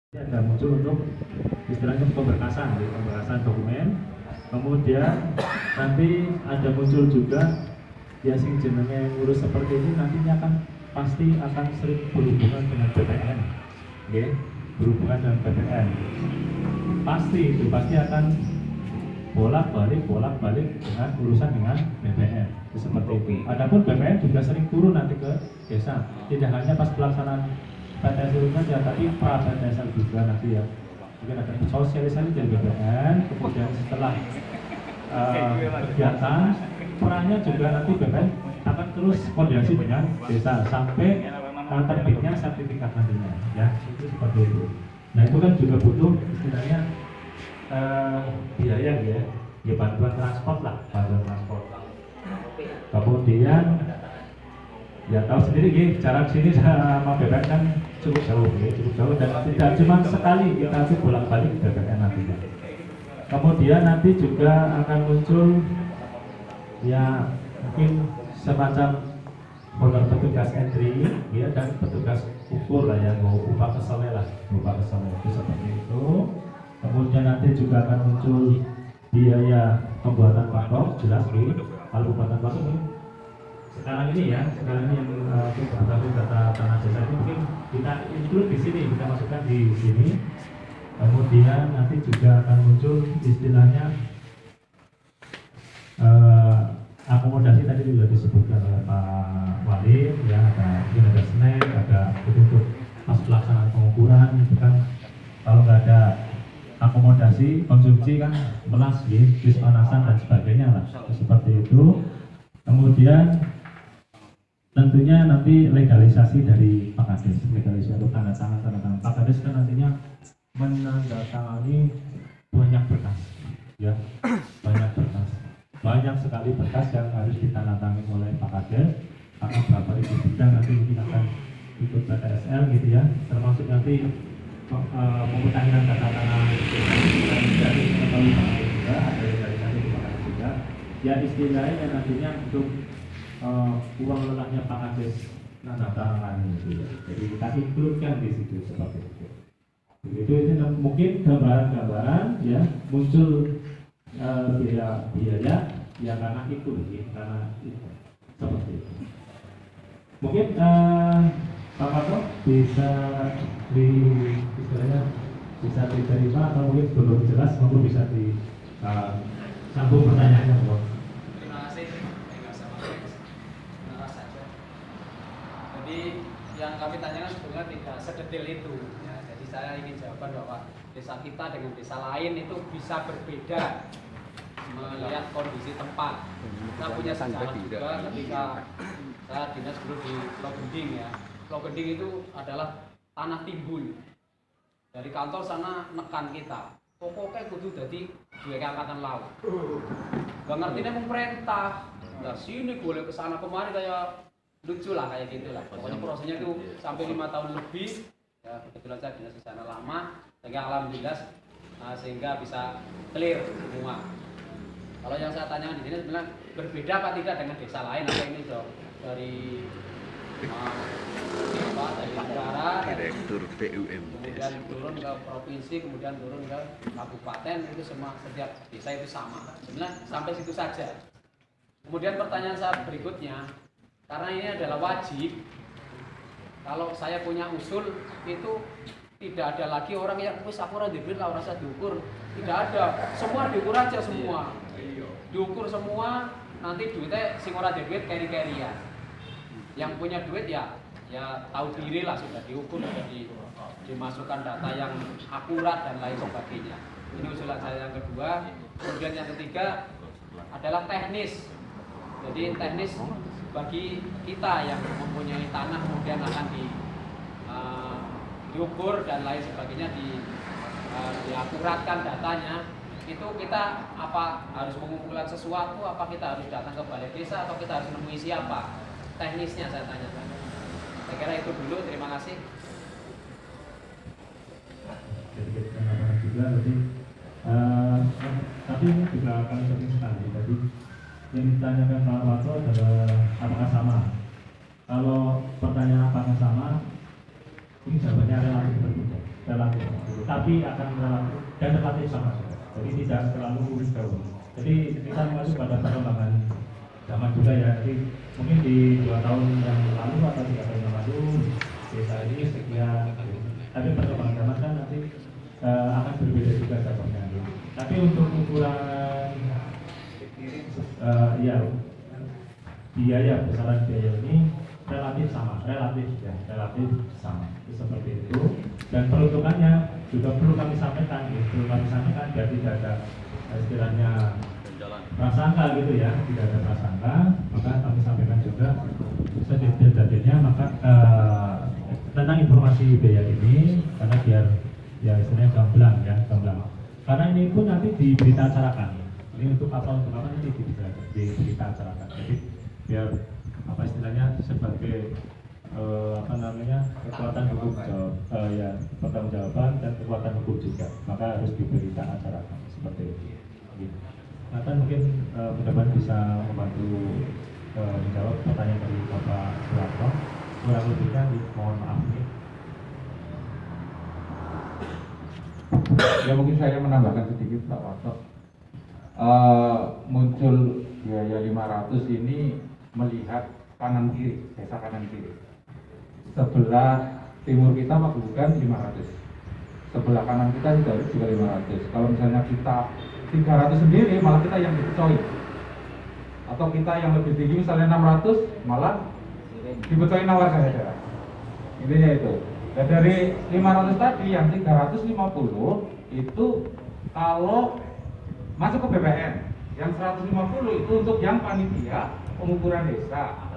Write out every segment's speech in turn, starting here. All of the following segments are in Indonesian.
Ada muncul untuk istilahnya pemberkasan dokumen. Kemudian nanti ada muncul juga ya sing jenenge ngurus seperti ini nantinya pasti akan sering berhubungan dengan BPN, okay? Berhubungan dengan BPN pasti akan bolak-balik dengan urusan dengan BPN seperti itu. Adapun BPN juga sering turun nanti ke desa, tidak hanya pas pelaksanaan PTSL saja, tapi pra PTSL juga nanti ya. Mungkin ada sosialisasi dari BPN, kemudian setelah kegiatan perannya juga nanti BPN akan terus koordinasi dengan desa sampai terbitnya sertifikat nantinya, ya itu seperti itu. Nah itu kan juga butuh istilahnya biaya ya bantuan transport. Kemudian ya tahu sendiri jarak sini sama BPN kan cukup jauh dan tidak cuma sekali kita bolak-balik BPN nantinya. Kemudian nanti juga akan muncul ya mungkin semacam honor petugas entry ya dan petugas ukur lah ya, mau upah keselnya itu seperti itu. Kemudian nanti juga akan muncul biaya pembuatan patok, jelas kalau pembuatan patok sekarang ini yang data tanah desa itu mungkin kita include di sini, kita masukkan di sini. Kemudian nanti juga akan muncul istilahnya akomodasi tadi sudah disebutkan oleh Pak Wali ya, ada snack, ada untuk pas pelaksanaan pengukuran itu kan kalau nggak ada akomodasi konsumsi kan melas bis panasan dan sebagainya lah seperti itu. Kemudian tentunya nanti legalisasi dari Pak Kades, legalisasi atau tanda tangan Pak Kades kan nantinya menandatangani banyak berkas ya, banyak sekali berkas yang harus ditandatangani oleh Pak Kades. Akan berapa ribu bidang nanti mungkin akan ikut PTSL gitu ya, termasuk nanti pemutahiran data tanah dari mengetahui Pak Kades juga, ada legalisasi di Pak Kades juga ya, istilahnya nantinya untuk uang lelahnya Pak Kades tanda tangan itu ya. Jadi kita include-kan di situ seperti itu. Begitu ini mungkin gambaran ya muncul biaya ya karena itu seperti itu. Mungkin Pak Pato bisa bisa diterima atau mungkin belum jelas, mungkin bisa sambung pertanyaannya buat. Jadi yang kami tanyakan sebetulnya tidak sedetail itu ya. Jadi saya ingin jawaban bahwa desa kita dengan desa lain itu bisa berbeda melihat kondisi tempat. Kita punya sejarah juga ketika saya dinas dulu di Pulau Gending ya. Pulau Gending itu adalah tanah timbul. Dari kantor sana nekan kita, pokoknya kudu jadi dua angkatan laut. Gak ngertinya pemerintah. Nah sini boleh kesana kemari kayak lucu lah kayak gitulah. Pokoknya prosesnya itu sampai 5 tahun lebih. Ya kebetulan saya dinas di sana lama, sehingga alhamdulillah sehingga bisa clear semua. Kalau yang saya tanyakan di sini sebenarnya berbeda apa tidak dengan desa lain? Apa ini dari negara, Direktur BUMN, kemudian turun ke provinsi, kemudian turun ke kabupaten, itu semua setiap desa itu sama. Sebenarnya sampai situ saja. Kemudian pertanyaan saya berikutnya, karena ini adalah wajib, kalau saya punya usul itu tidak ada lagi orang yang wis aku ora duit lah ora usah diukur. Tidak ada, semua diukur aja semua. Diukur semua, nanti duitnya sing ora duit keri-kerian. Yang punya duit ya tahu diri lah, sudah diukur, sudah dimasukkan data yang akurat dan lain sebagainya. Ini usulan saya yang kedua. Kemudian yang ketiga adalah teknis. Jadi teknis bagi kita yang mempunyai tanah kemudian akan diukur dan lain sebagainya, diakuratkan datanya, itu kita apa harus mengumpulkan sesuatu, apa kita harus datang ke balai desa atau kita harus menemui siapa? Teknisnya saya tanyakan. Saya kira itu dulu, terima kasih. Juga tapi ini juga akan penting sekali. Jadi yang ditanyakan Pak Wato adalah apakah sama. Kalau pertanyaan apakah sama, ini jawabannya relatif berbeda. Relatif. tapi akan relatif dan relatif sama saja. Jadi tidak terlalu jauh. Jadi kita mengacu pada perkembangan zaman juga ya. Jadi mungkin di 2 tahun yang lalu atau 3 tahun yang lalu desa ini sekian. Tapi perkembangan zaman kan nanti akan berbeda juga contohnya. Tapi untuk ukuran ya biaya, besaran biaya ini relatif sama, relatif sama. Seperti itu. Dan peruntukannya juga perlu kami sampaikan, biar tidak ada istilahnya prasangka gitu ya, tidak ada prasangka, maka kami sampaikan juga sedetail-detailnya maka tentang informasi biaya ini, karena biar ya istilahnya gamblang. Karena ini pun nanti diberita acarakan. Ini untuk apa nanti diberita acarakan. Jadi biar apa istilahnya sebagai kekuatan hukum pertanggungjawaban dan kekuatan hukum juga, maka harus diberita acarakan seperti itu. Nathan mungkin mudah-mudahan bisa membantu menjawab pertanyaan dari Bapak Suwarto. Kurang lebihnya mohon maaf nih. Ya mungkin saya menambahkan sedikit Pak Warto. Muncul biaya 500 ini melihat kanan kiri, desa kanan kiri. Sebelah timur kita Pagebukan 500. Sebelah kanan kita juga 500. Kalau misalnya kita 300 sendiri, malah kita yang dibecoin. Atau kita yang lebih tinggi misalnya 600, malah dibecoin nawar saja. Intinya itu. Dan dari 500 tadi yang 350 itu kalau masuk ke BPN, yang 150 itu untuk yang panitia pengukuran desa.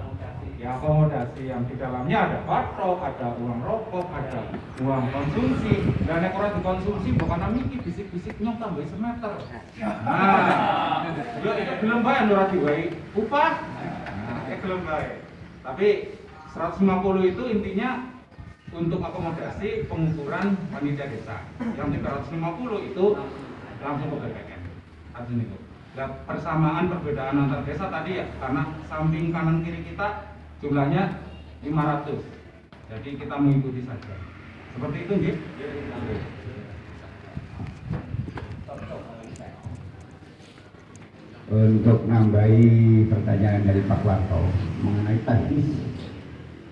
Ya akomodasi yang di dalamnya ada patok, ada uang rokok, ada uang konsumsi. Dan yang orang dikonsumsi bukan namiki bisik-bisiknya tambah semeter. Nah, ya belum bayar ora diwai upah. Nah, belum bayar. Tapi 150 itu intinya untuk akomodasi pengukuran panitia desa. Yang 350 itu langsung ke BPN. Artinya itu. Dan persamaan perbedaan antar desa tadi ya, karena samping kanan kiri kita jumlahnya 500. Jadi kita mengikuti saja. Seperti itu, nggih. Untuk nambahi pertanyaan dari Pak Warto mengenai teknis,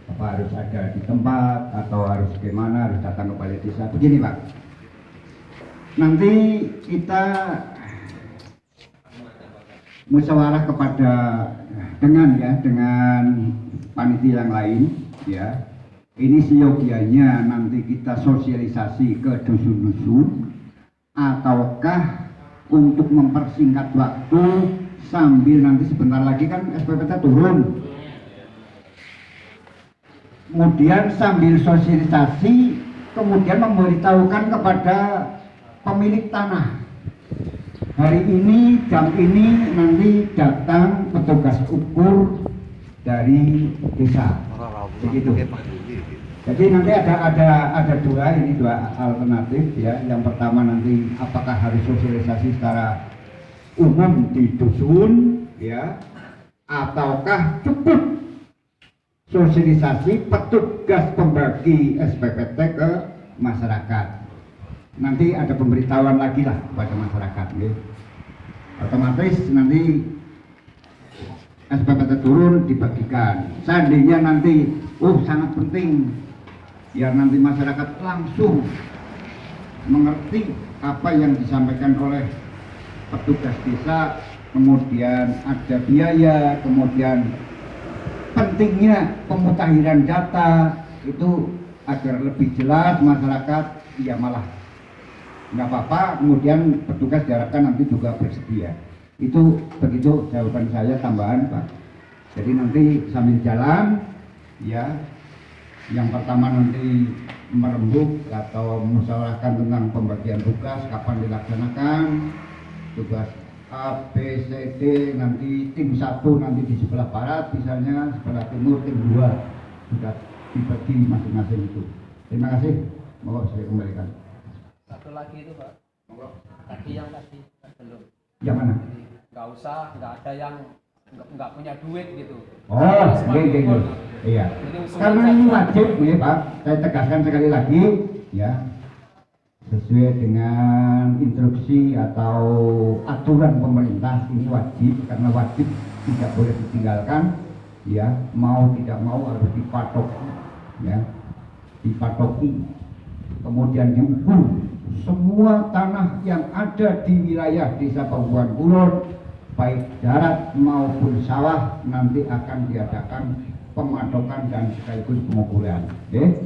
apa harus ada di tempat atau harus bagaimana, harus datang ke balai desa. Begini Pak, nanti kita musyawarah kepada dengan panitia yang lain ya. Ini seyogianya nanti kita sosialisasi ke dusun-dusun ataukah untuk mempersingkat waktu sambil nanti sebentar lagi kan SPPT turun. Kemudian sambil sosialisasi kemudian memberitahukan kepada pemilik tanah. Hari ini, jam ini nanti datang petugas ukur dari desa. Begitu. Jadi nanti ada dua alternatif ya. Yang pertama nanti apakah harus sosialisasi secara umum di dusun ya, ataukah cukup sosialisasi petugas pembagi SPPT ke masyarakat. Nanti ada pemberitahuan lagi lah kepada masyarakat ya. Otomatis nanti SPPT turun dibagikan. Seandainya nanti sangat penting biar nanti masyarakat langsung mengerti apa yang disampaikan oleh petugas desa, kemudian ada biaya, kemudian pentingnya pemutakhiran data itu agar lebih jelas masyarakat, ya malah nggak apa-apa, kemudian petugas diharapkan nanti juga bersedia. Itu begitu jawaban saya tambahan Pak. Jadi nanti sambil jalan ya, yang pertama nanti merembuk atau musyawarahkan tentang pembagian tugas, kapan dilaksanakan tugas A, B, C, D, nanti tim 1 nanti di sebelah barat misalnya, sebelah timur tim 2 sudah dibagi masing-masing itu. Terima kasih, mohon saya kembalikan. Satu lagi itu Pak, tadi belum. Yang mana? Nggak usah, nggak ada yang nggak punya duit gitu. Oh, iya. Karena ini wajib ya Pak, saya tegaskan sekali lagi ya. sesuai dengan instruksi atau aturan pemerintah ini wajib, karena wajib tidak boleh ditinggalkan, ya, mau tidak mau harus dipatoki, ya, dipatoki, kemudian diukur semua tanah yang ada di wilayah Desa Pabuan Kulon, baik darat maupun sawah, nanti akan diadakan pematokan dan sekaligus pengukuran. Oke,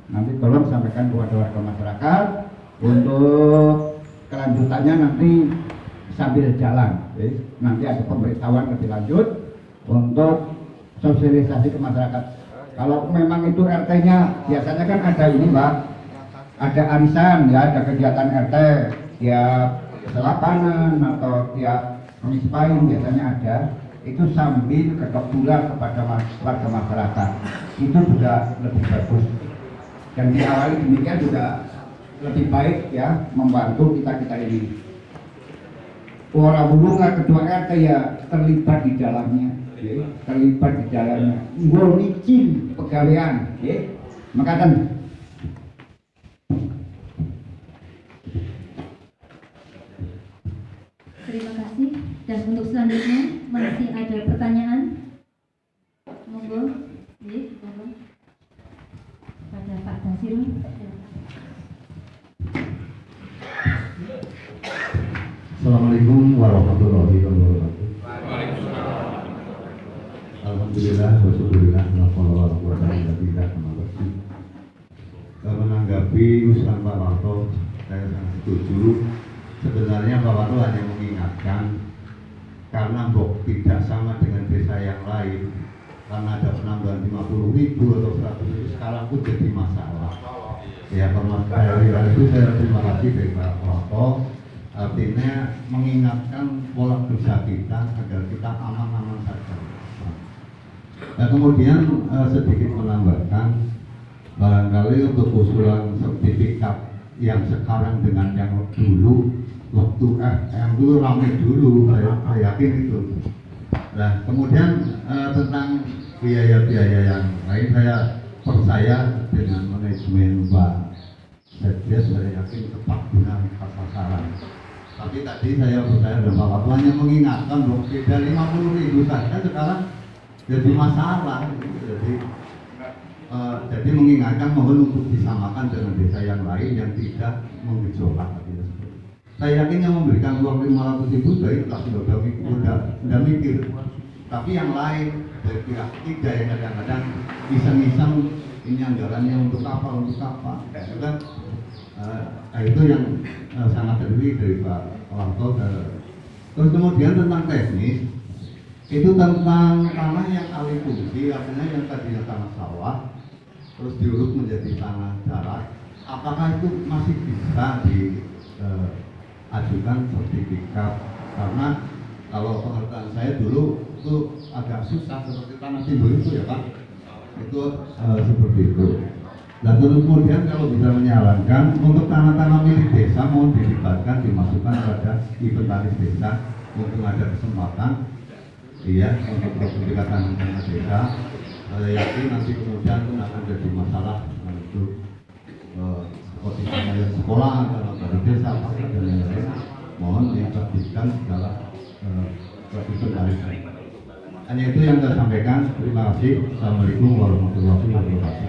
nanti tolong sampaikan kepada warga masyarakat. Untuk kelanjutannya nanti sambil jalan, nanti ada pemberitahuan lebih lanjut untuk sosialisasi ke masyarakat. Kalau memang itu RT-nya, biasanya kan ada ini Pak, ada arisan, ya, ada kegiatan RT, tiap selapanan atau tiap mispain biasanya ada, itu sambil ketok tular kepada warga masyarakat, itu juga lebih bagus. Dan diawali demikian juga lebih baik, ya, membantu kita ini. Orang Bulunga ketua RT ya terlibat di dalamnya, ya, terlibat di dalamnya. Nguricin pegawaian, ya. Makatan. Terima kasih. Dan untuk selanjutnya masih ada pertanyaan. Monggo, monggo. Pada Pak Dasirun. Assalamualaikum warahmatullahi wabarakatuh. Alhamdulillah wasyukurillah menanggapi usulan Pak Warto, saya sangat setuju. Sebenarnya Pak Warto hanya mengingatkan karena Mbok tidak sama dengan desa yang lain, karena ada penambahan 50.000 atau 100.000 sekarang pun jadi masalah. Ya, permasalahan itu saya terima kasih dari Pak Warto. Artinya mengingatkan pola kerja kita agar kita aman-aman saja. Nah, kemudian sedikit menambahkan, barangkali untuk usulan sertifikat yang sekarang dengan yang dulu, waktu yang dulu ramai dulu, saya yakin itu. Nah, kemudian tentang biaya-biaya yang lain, saya percaya dengan manajemen Pak Setjes, saya yakin tepat guna sasaran. Tapi tadi saya percaya dengan Pak Warto hanya mengingatkan bahwa beda 50.000 saja sekarang jadi masalah. Jadi mengingatkan mohon untuk disamakan dengan desa yang lain yang tidak menggejolak. Saya yakin yang memberikan uang 500.000 baik, tapi sudah mikir. Tapi yang lain dari pihak ketiga yang kadang-kadang iseng-iseng ini anggarannya untuk apa. Itu yang sangat terdiri dari Pak Warto. Terus kemudian tentang teknis, itu tentang tanah yang alih fungsi, artinya yang tadinya tanah sawah terus diuruk menjadi tanah darat. Apakah itu masih bisa diajukan sertifikat? Karena kalau pengertian saya dulu itu agak susah, seperti tanah timbul itu ya Pak, itu seperti itu. Dan kemudian kalau bisa menyarankan untuk tanah-tanah milik desa mohon dilibatkan, dimasukkan pada inventaris desa untuk ada kesempatan, iya, untuk sertifikat tanah desa. Saya yakin nanti kemudian itu akan jadi masalah untuk seperti yang sekolah atau dari desa dan lain-lain. Mohon ditertibkan segala inventaris. Hanya itu yang saya sampaikan. Terima kasih. Assalamualaikum warahmatullahi wabarakatuh.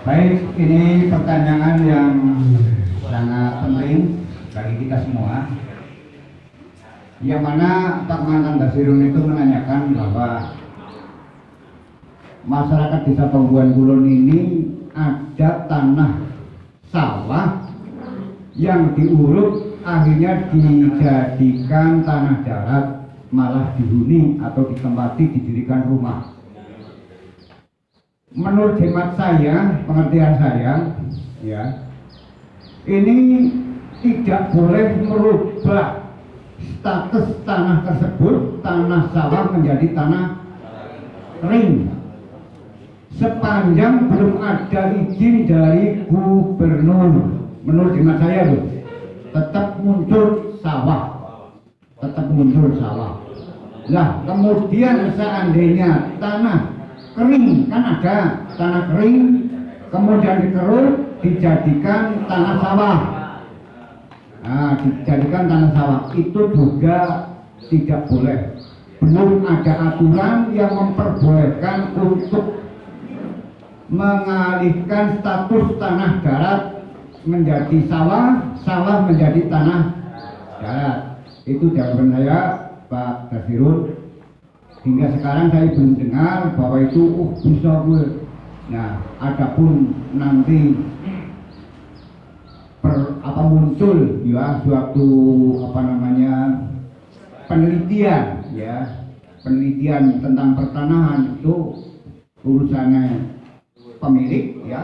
Baik, ini pertanyaan yang sangat penting bagi kita semua. Yang mana Pak Mantan Dasirun itu menanyakan bahwa masyarakat Desa Pabuan Kulon ini ada tanah sawah yang diuruk akhirnya dijadikan tanah darat, malah dihuni atau ditempati didirikan rumah. Menurut hemat saya, pengertian saya, ya, ini tidak boleh merubah status tanah tersebut, tanah sawah menjadi tanah kering, sepanjang belum ada izin dari gubernur. Menurut hemat saya loh, tetap muncul sawah, tetap muncul sawah. Nah, kemudian seandainya tanah kering, kan ada tanah kering, kemudian dikeruk dijadikan tanah sawah. Nah, dijadikan tanah sawah itu juga tidak boleh. Belum ada aturan yang memperbolehkan untuk mengalihkan status tanah darat menjadi sawah, sawah menjadi tanah darat. Itu jawaban saya, Pak Dasirun. Hingga sekarang saya belum dengar bahwa itu bisa. Nah, adapun nanti muncul ya suatu penelitian ya, penelitian tentang pertanahan itu urusannya pemilik ya,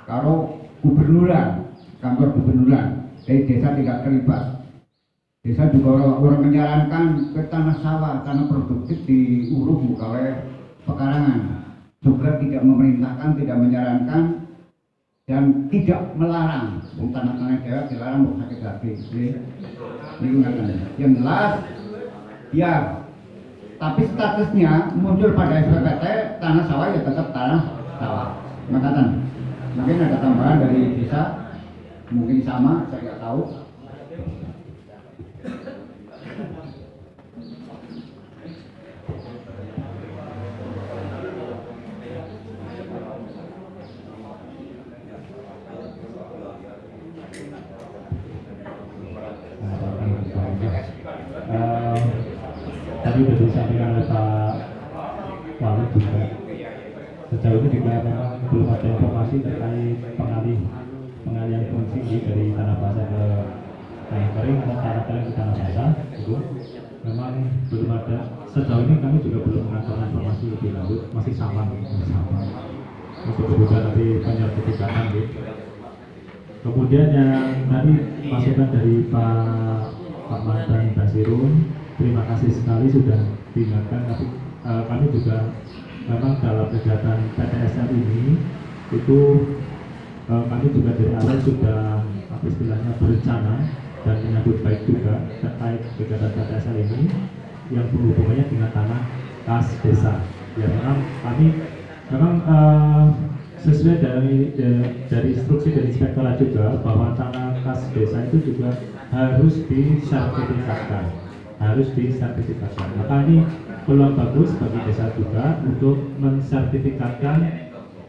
kalau gubernuran, kantor gubernuran, dari desa tidak terlibat. Desa juga orang menyarankan ke tanah sawah, tanah produktif diurus oleh pekarangan, juga tidak memerintahkan, tidak menyarankan, dan tidak melarang. Tanah-tanah daerah dilarang untuk sakit hati. Yang jelas ya, tapi statusnya muncul pada SPPT tanah sawah ya tetap tanah sawah. Makatan, mungkin ada tambahan dari desa, mungkin sama, saya nggak tahu. Tadi sudah disampaikan oleh Pak Wali juga, sejauh ini juga memang belum ada informasi terkait pengalihan fungsi dari tanah basah ke tanah kering atau tanah kering ke tanah basah. Itu memang belum ada. Sejauh ini kami juga belum mengetahui informasi lebih lanjut, masih sama untuk juga nanti penyertifikatan gitu. Kemudian yang tadi masukan dari Pak Mantan Dasirun, terima kasih sekali sudah diingatkan. Tapi kami juga memang dalam kegiatan PTSL ini itu kami juga dari awal sudah istilahnya berencana dan menyambut baik juga terkait kegiatan PTSL ini yang berhubungannya dengan tanah kas desa. Ya memang kami sesuai dari instruksi dari inspektorat juga bahwa tanah kas desa itu juga harus disertifikatkan, Maka ini peluang bagus bagi desa juga untuk mensertifikatkan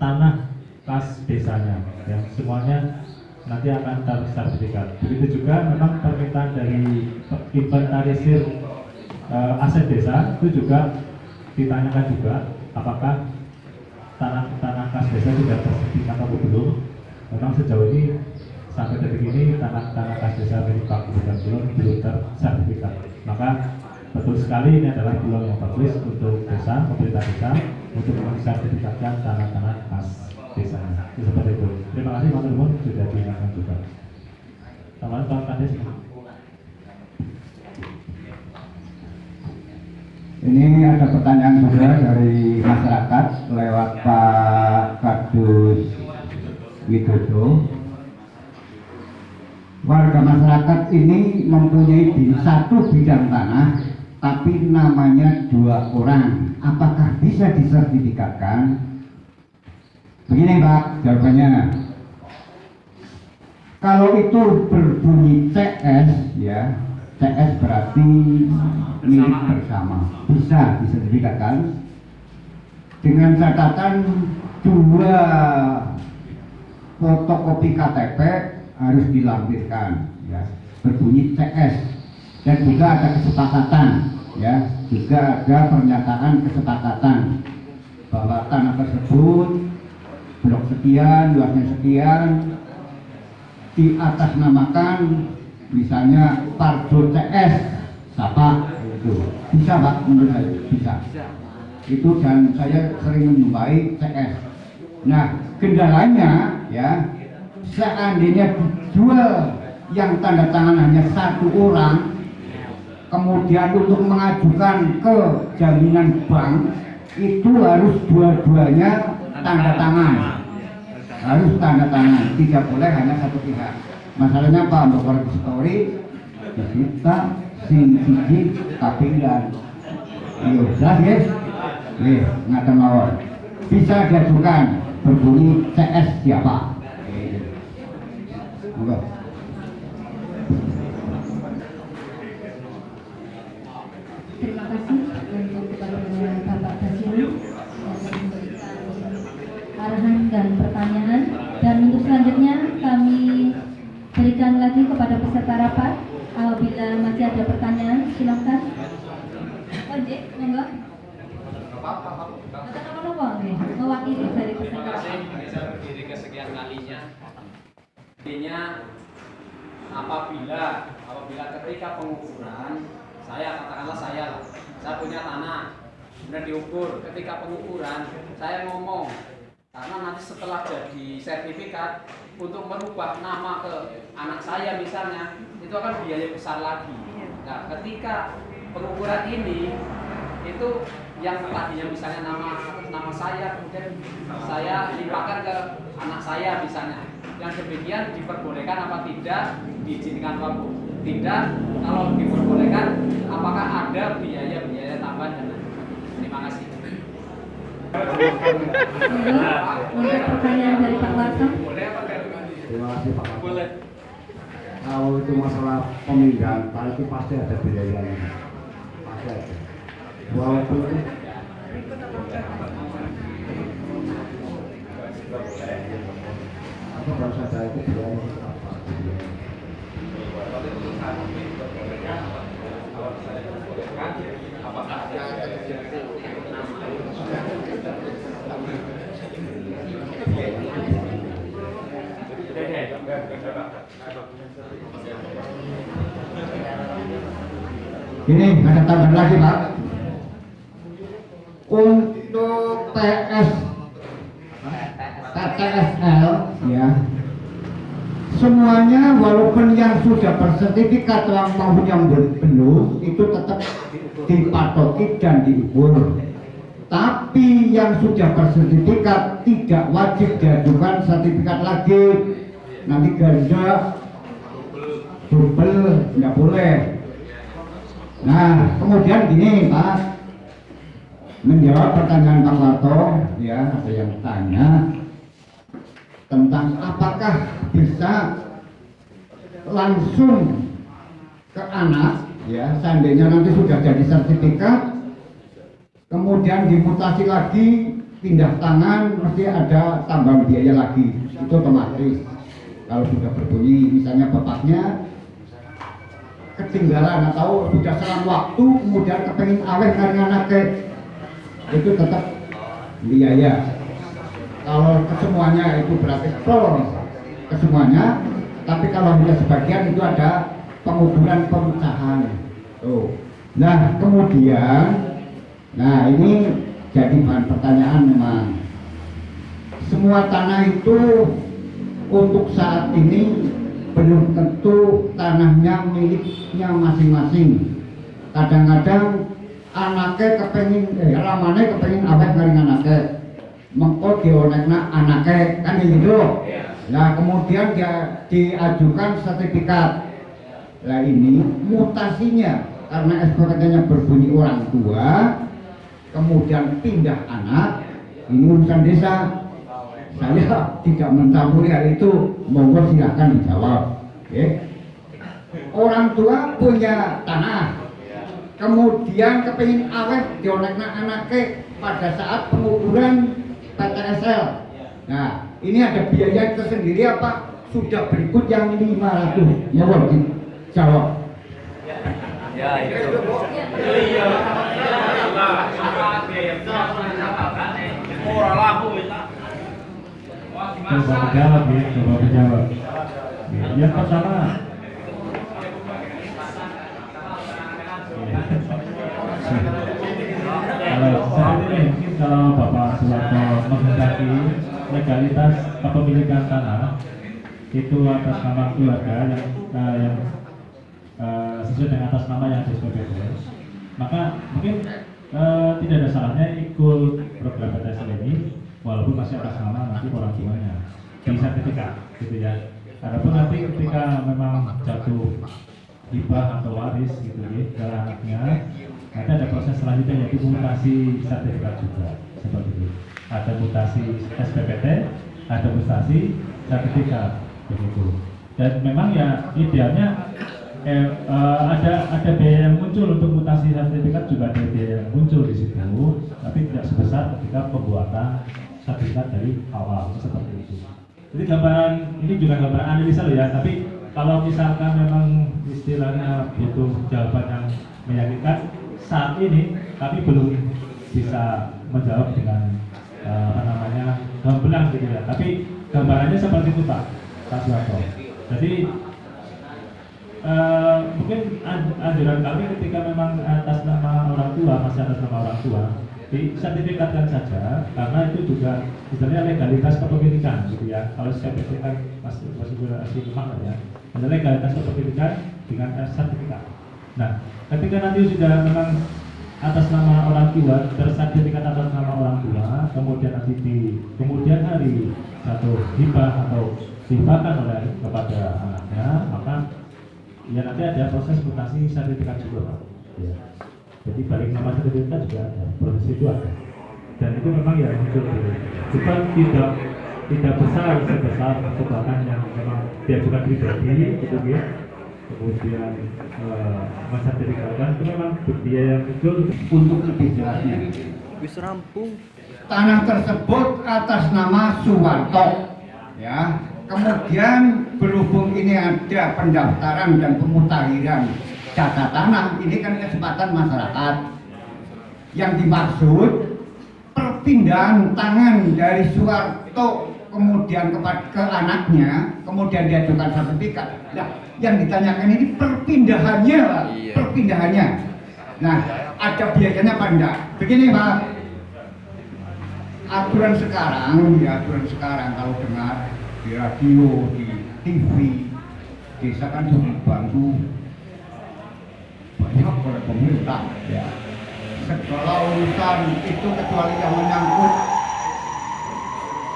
tanah kas desanya, yang semuanya nanti akan tersertifikat. Begitu juga memang permintaan dari inventarisir aset desa itu juga ditanyakan juga apakah tanah kas desa sudah tersertifikat atau belum. Memang sejauh ini sampai detik ini tanah kas desa milik Pak Gubernur belum tersertifikat. Maka betul sekali ini adalah peluang yang bagus untuk desa, pemerintah desa untuk mensertifikatkan tanah-tanah kas desanya. Seperti itu. Terima kasih Pak Gubernur sudah diingatkan juga. Selamat Pak Kades. Ini ada pertanyaan juga dari masyarakat lewat Pak Kadus Widodo. Warga masyarakat ini mempunyai satu bidang tanah, tapi namanya 2 orang. Apakah bisa disertifikatkan? Begini Pak, jawabannya. Kalau itu berbunyi CS, ya, CS berarti milik bersama, bisa disertifikatkan dengan catatan 2 fotokopi KTP harus dilampirkan, ya, berbunyi CS, dan juga ada kesepakatan, ya, juga ada pernyataan kesepakatan bahwa tanah tersebut blok sekian, luasnya sekian, diatasnamakan misalnya Parjo CS Sapa, itu bisa Pak, menurut saya bisa. Itu dan saya sering menjumpai CS. Nah, kendalanya ya, seandainya dijual yang tanda tangan hanya 1 orang, kemudian untuk mengajukan ke jaminan bank itu harus dua-duanya tanda tangan, tidak boleh hanya 1 pihak. Masalahnya Pak, untuk korek story kita siji kapinggan. Iya, jelas ya? Nggak mawon. bisa diajukan, berbunyi CS siapa. Monggo. Terima kasih untuk kepada Bapak Basirul yang memberikan arahan dan pertanyaan. Dan untuk selanjutnya kami berikan lagi kepada peserta rapat. Apabila masih ada pertanyaan, silakan. Ojek, monggo. Mewakili dari peserta Terima kasih, rapat. ini saya berdiri kesekian kalinya. Intinya apabila ketika pengukuran, saya punya tanah, kemudian diukur. Ketika pengukuran, saya ngomong, karena nanti setelah jadi sertifikat untuk merubah nama ke anak saya misalnya, itu akan biaya besar lagi. Nah, ketika pengukuran ini itu yang tadinya misalnya nama saya, kemudian saya limpahkan ke anak saya misalnya, yang demikian diperbolehkan apa tidak, diizinkan apa tidak. Kalau diperbolehkan, apakah ada biaya tambahan dan lain-lain. Terima kasih. Untuk pertanyaan dari Pak Warto. Terima kasih Pak. Boleh. Kalau itu masalah pemindahan, Pak, itu pasti ada biayanya. Pasti ada. Walaupun itu apa harus ada itu biayanya apa? Ini ada tambahan lagi Pak. Untuk TTSL ya, semuanya walaupun yang sudah bersertifikat maupun yang belum itu tetap dipatoki dan diukur. Tapi yang sudah bersertifikat tidak wajib diajukan sertifikat lagi. Nanti ganda double nggak boleh. Nah, kemudian gini Pak, menjawab pertanyaan Pak Warto, ya ada yang tanya tentang apakah bisa langsung ke anak, ya seandainya nanti sudah jadi sertifikat, kemudian dimutasi lagi, pindah tangan, mesti ada tambahan biaya lagi, itu otomatis. Kalau sudah berbunyi, misalnya bapaknya ketinggalan atau sudah selang waktu, kemudian kepengen awet karena anaknya, itu tetap biaya. Kalau kesemuanya itu berarti full kesemuanya, tapi kalau hanya sebagian itu ada pengukuran pemecahan. Tuh. Nah kemudian, nah ini jadi bahan pertanyaan memang. Semua tanah itu untuk saat ini belum tentu tanahnya miliknya masing-masing. Kadang-kadang anaknya kepengen, ramane kepengen awet ngaring anaknya, mengko dionekna anaknya kan gitu. Nah kemudian dia diajukan sertifikat. Nah ini mutasinya karena SPK-nya berbunyi orang tua, kemudian pindah anak, ini urusan desa. Saya tidak mencampuri hal itu, monggo silahkan dijawab. Okay. Orang tua punya tanah, kemudian kepingin awet dionekna anaknya pada saat pengukuran PTSL. Nah, ini ada biaya tersendiri apa? Sudah berikut yang 500. Monggo dijawab. Ya itu. Iya. Orang laku itu. Coba menjawab ya, coba menjawab. Yang pertama, mungkin kalau Bapak Suwarto menghendaki legalitas kepemilikan tanah itu atas nama keluarga yang sesuai dengan atas nama yang disebut, maka mungkin tidak ada salahnya ikut program PTSL ini walaupun masih atas nama nanti orang tuanya di sertifikat gitu ya. Adapun nanti ketika memang jatuh hibah atau waris gitu ya ke anaknya, Nanti ada proses selanjutnya yaitu mutasi sertifikat juga seperti itu. Ada mutasi SPPT, ada mutasi sertifikat begitu. Dan memang ya idealnya ada biaya yang muncul untuk mutasi sertifikat, juga ada biaya yang muncul di situ, tapi tidak sebesar ketika pembuatan sertifikat dari awal seperti itu. Jadi gambaran ini juga gambaran analisa loh ya, tapi kalau misalkan memang istilahnya butuh jawaban yang meyakinkan, saat ini kami belum bisa menjawab dengan gamblang gitu ya. Tapi gambarannya seperti itu Pak Suharto. Jadi mungkin anjuran kami ketika memang atas nama orang tua, masih atas nama orang tua, disertifikatkan saja, karena itu juga misalnya legalitas kepemilikan gitu ya. Kalau sertifikat masih lemah ya, ada legalitas kepemilikan dengan sertifikat. Nah, ketika nanti sudah memang atas nama orang tua, bersertifikat atas nama orang tua, kemudian nanti di kemudian hari satu hibah atau dihibahkan oleh kepada anaknya, maka ya nanti ada proses mutasi sertifikat juga Pak. Ya. Jadi balik nama sertifikat juga ada, proses itu ada. Dan itu memang ya muncul dulu. Bukan tidak besar sebesar tunggakan yang memang diajukan pribadi gitu ya. Kemudian mensertifikatkan itu memang biaya yang muncul. Untuk lebih jelasnya, Wis rampung. tanah tersebut atas nama Suharto, ya. Kemudian berhubung ini ada pendaftaran dan pemutakhiran data tanah, ini kan kesempatan masyarakat. Yang dimaksud perpindahan tangan dari Suharto kemudian ke anaknya, kemudian diajukan sertifikat. Nah, yang ditanyakan ini perpindahannya, Pak. Iya. Perpindahannya. Nah, ada biayanya apa enggak? Begini, Pak. Aturan sekarang kalau dengar di radio, di TV, desa kan sudah dibantu banyak oleh pemerintah. Ya. Segala urusan itu kecuali yang menyangkut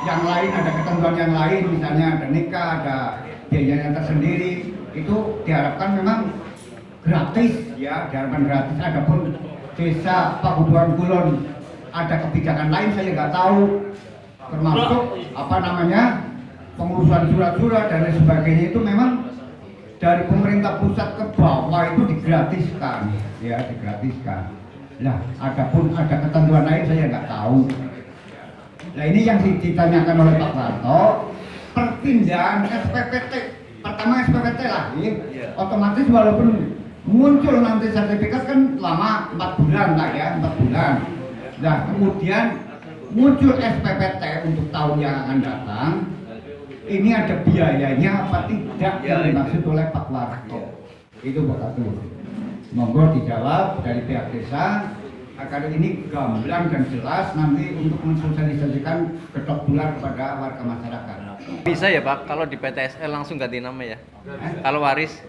yang lain, ada ketentuan yang lain, misalnya ada nikah, ada biayanya tersendiri, itu diharapkan memang gratis, ya, diharapkan gratis. Adapun desa Pakubuhan Kulon ada kebijakan lain saya nggak tahu, termasuk pengurusan surat-surat dan lain sebagainya, itu memang dari pemerintah pusat ke bawah itu digratiskan, ya, digratiskan. Nah, adapun ada ketentuan lain saya nggak tahu. Nah, ini yang ditanyakan oleh Pak Suharto, perpindahan SPPT. Pertama SPPT lahir, otomatis walaupun muncul nanti sertifikat kan lama 4 bulan lah ya, 4 bulan. Nah, kemudian muncul SPPT untuk tahun yang akan datang. Ini ada biayanya apa tidak yang dimaksud oleh Pak Suharto? Itu Pak Katu. Monggo dijawab dari pihak desa agar ini gamblang dan jelas nanti untuk mensosialisasikan ketok bulan kepada warga masyarakat. Bisa ya Pak, kalau di PTSL langsung ganti nama ya? Kalau waris?